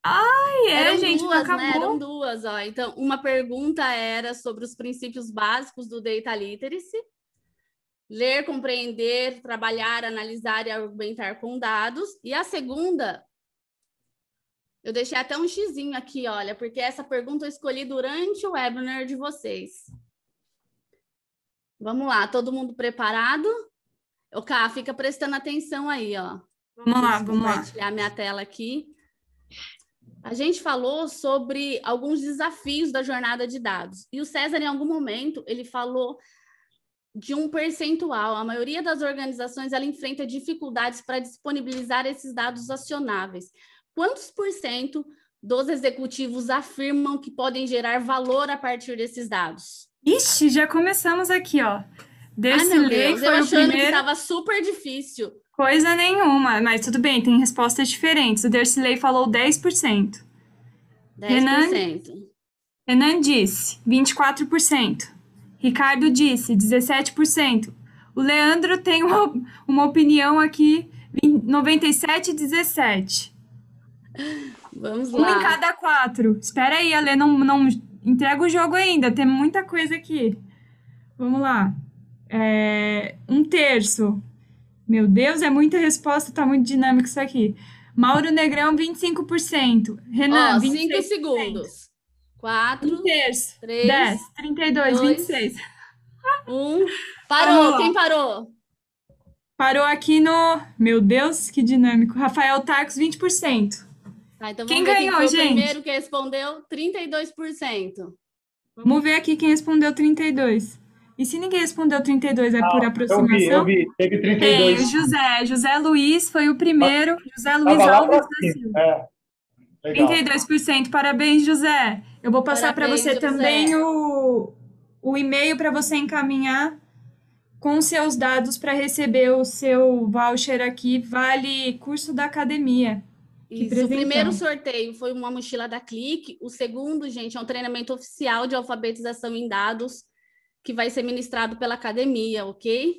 Ai, gente, não Né? Eram acabou. duas, ó. Então, uma pergunta era sobre os princípios básicos do Data Literacy. Ler, compreender, trabalhar, analisar e argumentar com dados. E a segunda, eu deixei até um xizinho aqui, olha, porque essa pergunta eu escolhi durante o webinar de vocês. Vamos lá, todo mundo preparado? Ô, Cá, fica prestando atenção aí, ó. Vamos lá, Deixa eu vamos lá. compartilhar minha tela aqui. A gente falou sobre alguns desafios da jornada de dados. E o César, em algum momento, ele falou de um percentual. A maioria das organizações ela enfrenta dificuldades para disponibilizar esses dados acionáveis. Quantos por cento dos executivos afirmam que podem gerar valor a partir desses dados? Ixi, já começamos aqui, ó. Ai, Desse meu lei Deus, eu foi o achando que primeiro. estava super difícil. Coisa nenhuma, mas tudo bem, tem respostas diferentes. O Dercilei falou 10%. 10%. Renan disse 24%. Ricardo disse 17%. O Leandro tem uma opinião aqui, 97 e 17. Vamos Um em lá. cada 4. Espera aí, Ale, não entrega o jogo ainda, tem muita coisa aqui. Vamos lá. 1/3. Meu Deus, é muita resposta, tá muito dinâmico isso aqui. Mauro Negrão, 25%. Renan, Ó, 26%. 5 segundos. 4, 1/3. 3, 10, 32, 2, 26. 1. Vamos Parou. lá. Quem parou? Parou aqui no... Meu Deus, que dinâmico. Rafael Tarcos, 20%. Tá, então Quem vamos ver ganhou, quem foi gente? o primeiro que respondeu. 32%. Vamos ver aqui quem respondeu 32. E se ninguém respondeu 32, é por Eu aproximação? vi. Teve Tem, 32. o José Luiz foi o primeiro. José Luiz Tava lá Alves pra da cima. Silva. Legal. 32%. Parabéns, José. Eu vou passar para Parabéns, você José. também o e-mail para você encaminhar com seus dados para receber o seu voucher aqui. Vale curso da academia. Que Isso, o presentão. primeiro sorteio foi uma mochila da Clique. O segundo, gente, é um treinamento oficial de alfabetização em dados que vai ser ministrado pela academia, ok?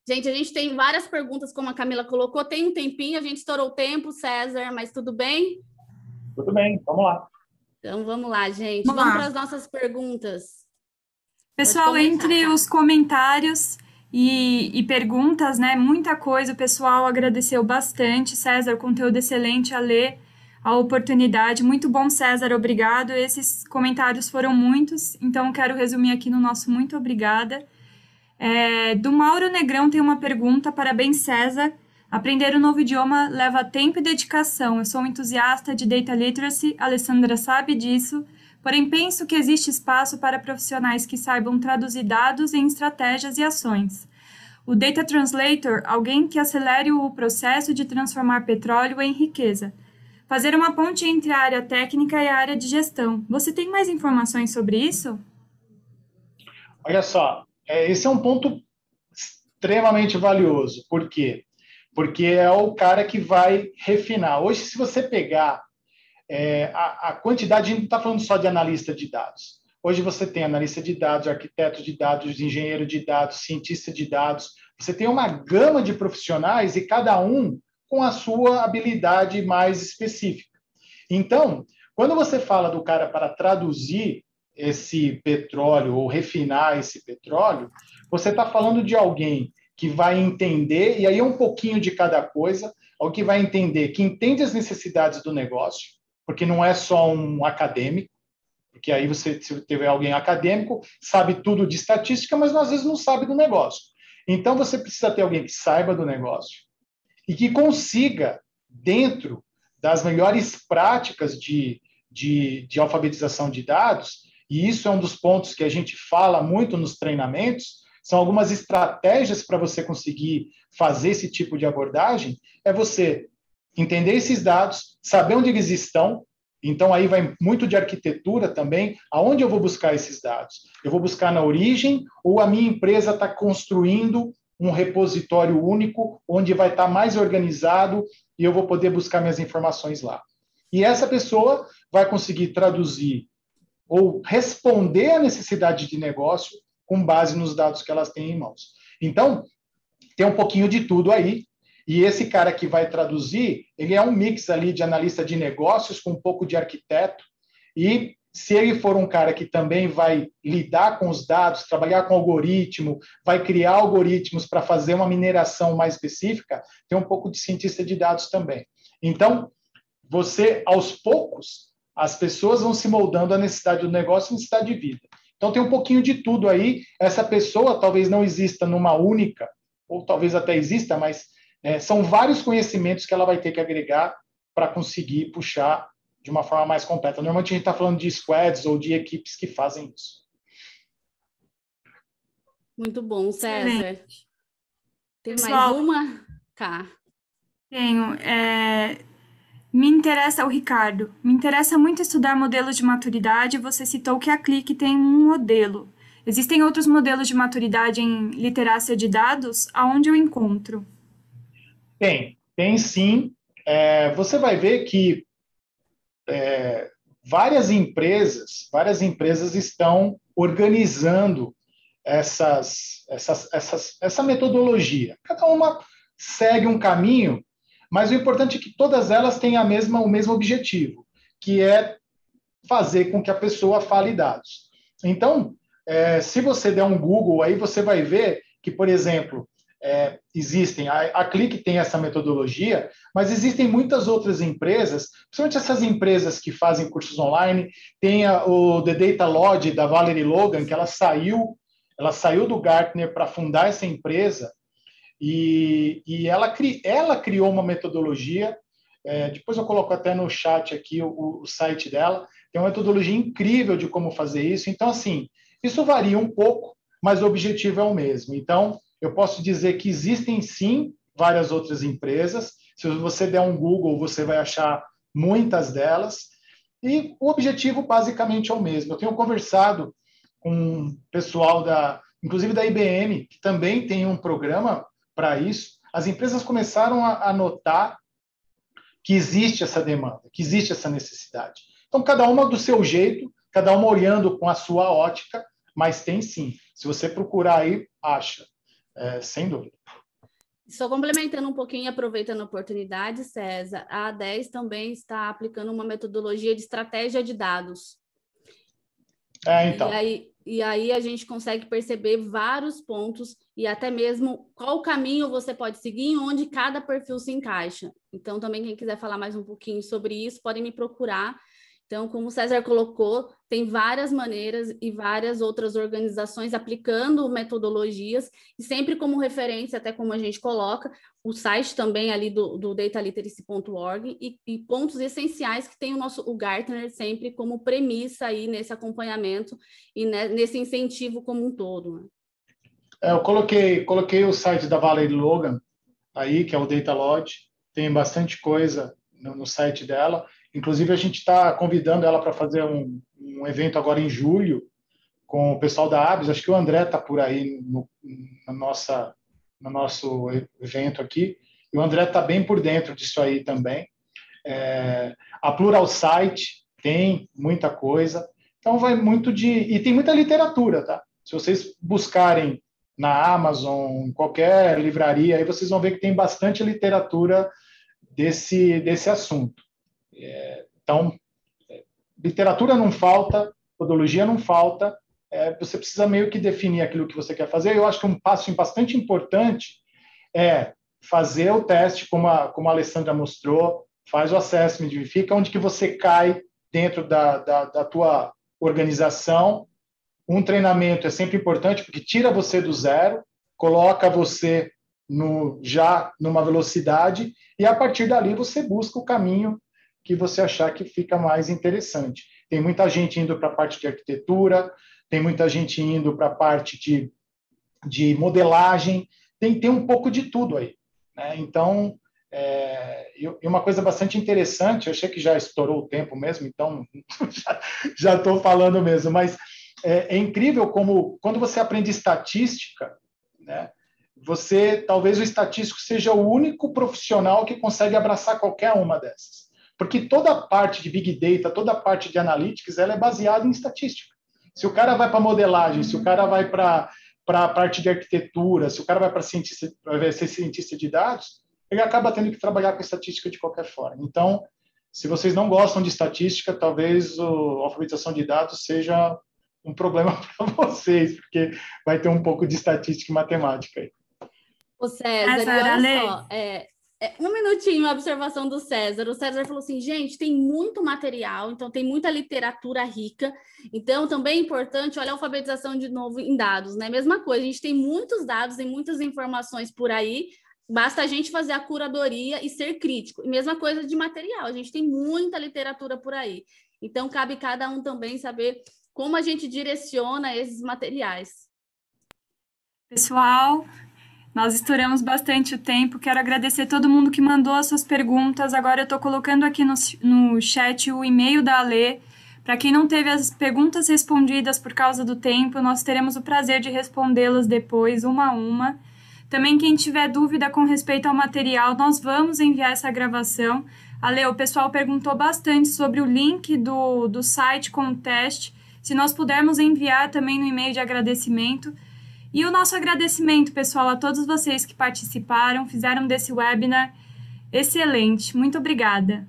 Gente, a gente tem várias perguntas, como a Camila colocou. Tem um tempinho, a gente estourou o tempo, César, mas tudo bem? Tudo bem, vamos lá. Então, vamos lá, gente. Vamos Vamos lá. para as nossas perguntas. Pessoal, Pode começar, entre tá? os comentários e perguntas, né? Muita coisa, o pessoal agradeceu bastante. César, conteúdo excelente, a ler a oportunidade. Muito bom, César, obrigado. Esses comentários foram muitos, então quero resumir aqui no nosso muito obrigada. Do Mauro Negrão tem uma pergunta. Parabéns, César. Aprender um novo idioma leva tempo e dedicação. Eu sou um entusiasta de Data Literacy, a Alessandra sabe disso, porém penso que existe espaço para profissionais que saibam traduzir dados em estratégias e ações. O Data Translator, alguém que acelere o processo de transformar petróleo em riqueza. Fazer uma ponte entre a área técnica e a área de gestão. Você tem mais informações sobre isso? Olha só, esse é um ponto extremamente valioso. Por quê? Porque é o cara que vai refinar. Hoje, se você pegar a quantidade, a gente não está falando só de analista de dados. Hoje você tem analista de dados, arquiteto de dados, engenheiro de dados, cientista de dados. Você tem uma gama de profissionais e cada um com a sua habilidade mais específica. Então, quando você fala do cara para traduzir esse petróleo ou refinar esse petróleo, você está falando de alguém que vai entender, e aí é um pouquinho de cada coisa, alguém que vai entender, que entende as necessidades do negócio, porque não é só um acadêmico, porque aí você, se tiver alguém acadêmico, sabe tudo de estatística, mas às vezes não sabe do negócio. Então, você precisa ter alguém que saiba do negócio e que consiga, dentro das melhores práticas de alfabetização de dados, e isso é um dos pontos que a gente fala muito nos treinamentos, são algumas estratégias para você conseguir fazer esse tipo de abordagem, é você entender esses dados, saber onde eles estão. Então, aí vai muito de arquitetura também. Aonde eu vou buscar esses dados? Eu vou buscar na origem ou a minha empresa está construindo um repositório único onde vai estar mais organizado e eu vou poder buscar minhas informações lá. E essa pessoa vai conseguir traduzir ou responder à necessidade de negócio com base nos dados que elas têm em mãos. Então, tem um pouquinho de tudo aí. E esse cara que vai traduzir, ele é um mix ali de analista de negócios com um pouco de arquiteto. E se ele for um cara que também vai lidar com os dados, trabalhar com algoritmo, vai criar algoritmos para fazer uma mineração mais específica, tem um pouco de cientista de dados também. Então, você, aos poucos, as pessoas vão se moldando à necessidade do negócio e à necessidade de vida. Então, tem um pouquinho de tudo aí. Essa pessoa talvez não exista numa única, ou talvez até exista, mas são vários conhecimentos que ela vai ter que agregar para conseguir puxar de uma forma mais completa. Normalmente a gente está falando de squads ou de equipes que fazem isso. Muito bom, César. Tem Pessoal, mais uma? Cá. Tenho. Me interessa, o Ricardo, me interessa muito estudar modelos de maturidade. Você citou que a Click tem um modelo. Existem outros modelos de maturidade em literacia de dados? Aonde eu encontro? Tem sim. Você vai ver que várias empresas estão organizando essa metodologia. Cada uma segue um caminho, mas o importante é que todas elas têm o mesmo objetivo, que é fazer com que a pessoa fale dados. Então, se você der um Google, aí você vai ver que, por exemplo, existem, a Click tem essa metodologia, mas existem muitas outras empresas, principalmente essas empresas que fazem cursos online. Tem o The Data Lodge, da Valerie Logan, que ela saiu do Gartner para fundar essa empresa, e ela criou uma metodologia, depois eu coloco até no chat aqui o site dela, tem uma metodologia incrível de como fazer isso. Então, assim, isso varia um pouco, mas o objetivo é o mesmo. Então, eu posso dizer que existem, sim, várias outras empresas. Se você der um Google, você vai achar muitas delas. E o objetivo, basicamente, é o mesmo. Eu tenho conversado com o pessoal, inclusive da IBM, que também tem um programa para isso. As empresas começaram a notar que existe essa demanda, que existe essa necessidade. Então, cada uma do seu jeito, cada uma olhando com a sua ótica, mas tem sim. Se você procurar aí, acha. Sem dúvida. Só complementando um pouquinho e aproveitando a oportunidade, César, a A10 também está aplicando uma metodologia de estratégia de dados. Então. E aí a gente consegue perceber vários pontos e até mesmo qual caminho você pode seguir e onde cada perfil se encaixa. Então, também quem quiser falar mais um pouquinho sobre isso, podem me procurar. Então, como o César colocou, tem várias maneiras e várias outras organizações aplicando metodologias, e sempre como referência, até como a gente coloca, o site também ali do dataliteracy.org e pontos essenciais que tem o Gartner sempre como premissa aí nesse acompanhamento e nesse incentivo como um todo. Né? Eu coloquei o site da Valerie Logan aí, que é o Data Lodge, tem bastante coisa no site dela. Inclusive, a gente está convidando ela para fazer um evento agora em julho com o pessoal da ABS. Acho que o André está por aí no nosso evento aqui. E o André está bem por dentro disso aí também. A Pluralsight tem muita coisa. Então, vai muito de... E tem muita literatura, tá? Se vocês buscarem na Amazon, em qualquer livraria, aí vocês vão ver que tem bastante literatura desse assunto. Então, literatura não falta, podologia não falta, você precisa meio que definir aquilo que você quer fazer. Eu acho que um passo bastante importante é fazer o teste, como a Alessandra mostrou, faz o assessment, verifica onde que você cai dentro da tua organização. Um treinamento é sempre importante, porque tira você do zero, coloca você já numa velocidade, e a partir dali você busca o caminho que você achar que fica mais interessante. Tem muita gente indo para a parte de arquitetura, tem muita gente indo para a parte de modelagem, tem um pouco de tudo aí, né? Então, e uma coisa bastante interessante, eu achei que já estourou o tempo mesmo, então já estou falando mesmo, mas é incrível como, quando você aprende estatística, né, talvez o estatístico seja o único profissional que consegue abraçar qualquer uma dessas. Porque toda a parte de Big Data, toda a parte de Analytics, ela é baseada em estatística. Se o cara vai para modelagem, se o cara vai para a parte de arquitetura, se o cara vai para ser cientista de dados, ele acaba tendo que trabalhar com estatística de qualquer forma. Então, se vocês não gostam de estatística, talvez a alfabetização de dados seja um problema para vocês, porque vai ter um pouco de estatística e matemática aí. Ô César, e olha só, um minutinho, a observação do César. O César falou assim, gente, tem muito material, então tem muita literatura rica, então também é importante, olha a alfabetização de novo em dados, né? Mesma coisa, a gente tem muitos dados e muitas informações por aí, basta a gente fazer a curadoria e ser crítico. E mesma coisa de material, a gente tem muita literatura por aí. Então, cabe cada um também saber como a gente direciona esses materiais. Pessoal, nós estouramos bastante o tempo. Quero agradecer todo mundo que mandou as suas perguntas. Agora eu estou colocando aqui no chat o e-mail da Ale. Para quem não teve as perguntas respondidas por causa do tempo, nós teremos o prazer de respondê-las depois, uma a uma. Também quem tiver dúvida com respeito ao material, nós vamos enviar essa gravação. Ale, o pessoal perguntou bastante sobre o link do site com o teste. Se nós pudermos enviar também no e-mail de agradecimento. E o nosso agradecimento, pessoal, a todos vocês que participaram, fizeram desse webinar excelente. Muito obrigada.